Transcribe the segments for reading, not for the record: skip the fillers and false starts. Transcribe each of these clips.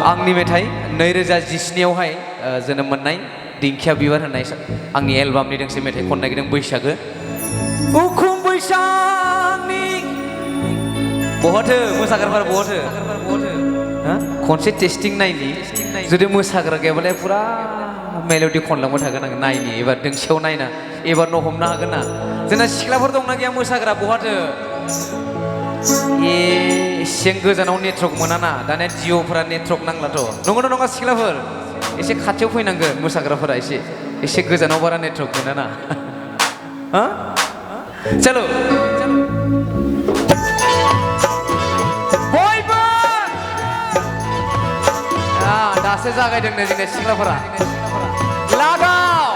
आंनि मेथाइ 2017आवहाय जोनोम मोननाय दिंखिया बिबार होननाय आंनि एलबामनि दोंसे मेथाइ खननो नागिरदों बैसागो उखुम बैसागनि बहाथो मोसाग्राफोरा बहाथो खनसे टेस्टिं नायनि जुदि मोसाग्रा गैयाबालाय पुरा मेल'डि खनलांबाय थागोन आं नायनि एबार दोंसेयाव नायना एबारनो हमनो हागोन ना जोंना सिख्लाफोर दंना गैया मोसाग्रा बहाथो एसे गोजानाव नेटवर्क मोनाना दानिया जिअ'फोरा नेटवर्क नांलाथ' नंगौना नङा सिख्लाफोर एसे खाथियाव फैनांगोन मोसाग्राफोरा एसे गोजानाव बारा नेटवर्क मोनाना चलो बयबो दासो जागायदोंनो जोंनि सिख्लाफोरा लागाव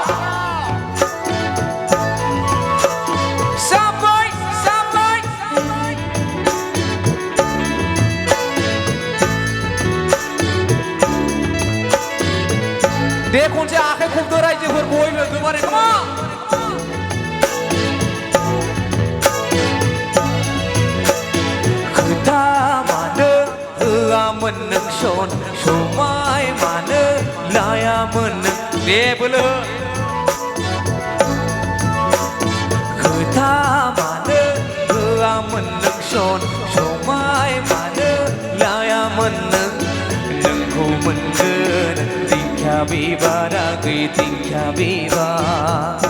दे खनसे आखाइ खबदो रायजोफोर बयबो गोबारै खोथा मानो होआमोन नों समाय मानो लायामोन नों दे बोलो खोथा मानो होआमोन नों समाय मानो लायामोन नों नोंखौ मोनगोन दिंखिया बिबारा दिंखिया बिबार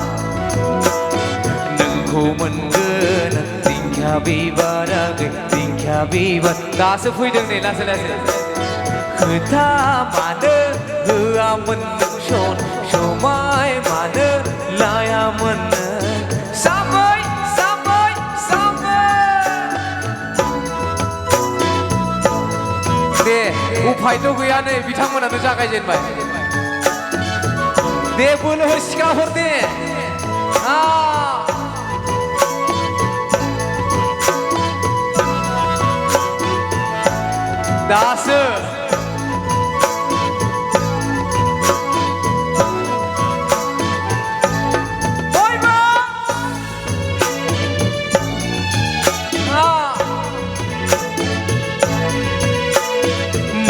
नोंखौ मोनगोन दिंखिया बिबारा दिंखिया बिबार दासो फैदों नै लासै लासै खोथा मानो होआमोन नों समाय मानो लायामोन सामै सामै सामै दे उफायथ' गैया नै बिथांमोनानो जागायजेनबाय दे बोलो हो सिख्लाफोर दे दासो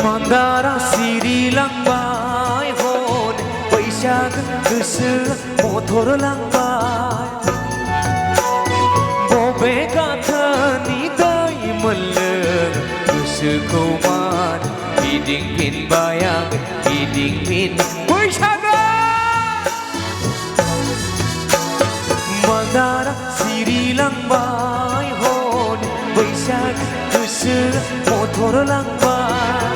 मंदारा सिरि लांबाय हन बैसाग गोसो मथर लांबाय बबे गाथानि दै मोनलों गोसोखौ मान गिदिंफिनबाय आं गिदिंफिन बैसागो मंदारा सिरि लांबाय हन बैसाग गोसो मथर लांबाय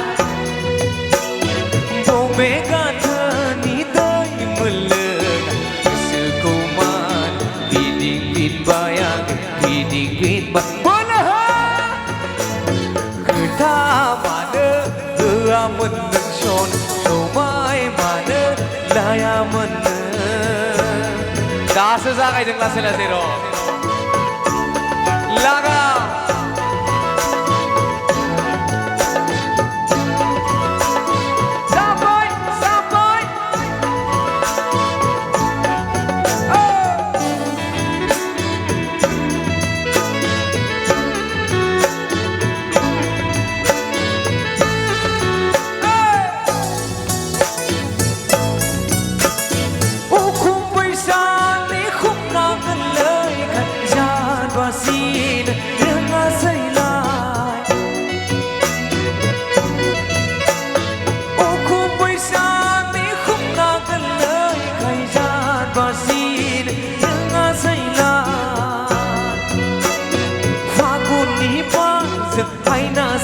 बबे गाथानि दै मोनलों गोसोखौ मान गिदिंफिनबाय आं गिदिंफिनबाय खोथा मानो होआमोन नों समाय मानो लायामोन दासो जागायदों लासै लासै र' लागा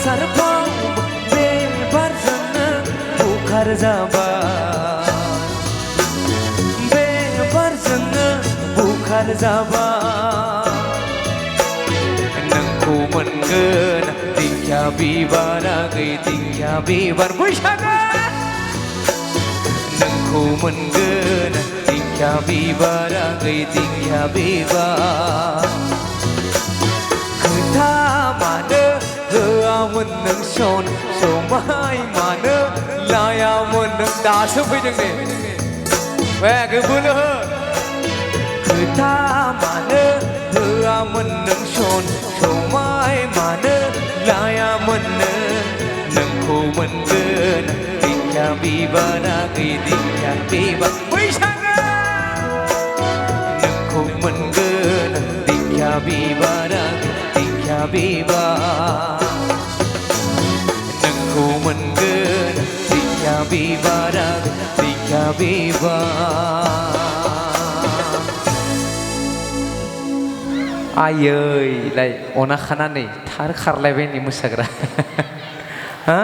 सारफाव बे बारजोंनो बुखार जाबाय बे बारजोंनो बुखार जाबाय नोंखौ मोनगोन दिंखिया बिबारा दिंखिया बिबार बैसागो नोंखौ मोनगोन दिंखिया बिबारा दिंखिया बिबार खोथा मानो होआमोन नों समाय मानो लायामोन नों दासो फैदों दे बोलो हो खोथा मानो होआमोन नों समाय मानो लायामोन नोंखौ मोनगोन बिबारा गै दिंखिया बिबार बैसागो नोंखौ मोनगोन दिंखिया बिबारा दिंखिया बिबार नोंखौ मोनगोन दिंखिया बिबारा दिंखिया बिबार आयै अना खानानै थार खारलायबाय नै मोसाग्रा हा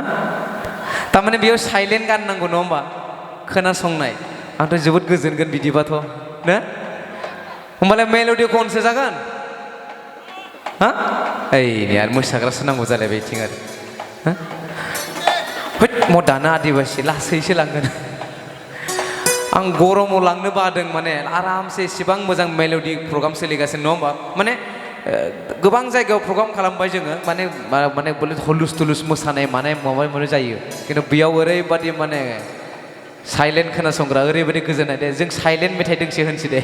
तारमाने बेयाव साइलेन्ट गाननांगौ नङा होमबा खोनासंनाय आंथ' जोबोद गोजोनगोन बिदिबाथ' ना होमबालाय मेल'डि खनसो जागोन हा ओइ नै आरो मोसाग्रासो नांगौ जालायबाय बिथिं आरो हैद मदाना आदिबासि लासैसो लांगोन आं गरमाव लांनो बादों माने आरामसे एसेबां मोजां मेल'डि प्रग्राम सोलिगासिनो नङा होमबा माने गोबां जायगायाव प्रग्राम खालामबाय जोङो माने माने हुलुस थुलुस मोसानाय मानाय माबा माबि जायो खिन्थु बेयाव ओरैबादि माने साइलेन्ट खोनासंग्रा ओरैबादि गोजोननाय दे जों साइलेन्ट मेथाइ दोंसे होनसै दे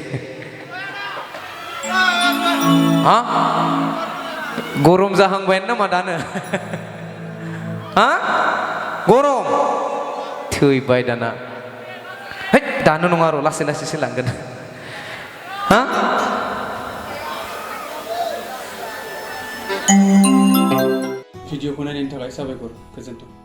हा गरम जाहांबाय नामा दानो हा गरम थैबाय दाना है दानो नङा र' लासै लासैसो लांगोन हा भिडिअखौ नायनायनि थाखाय साबायखर गोजोन्थों।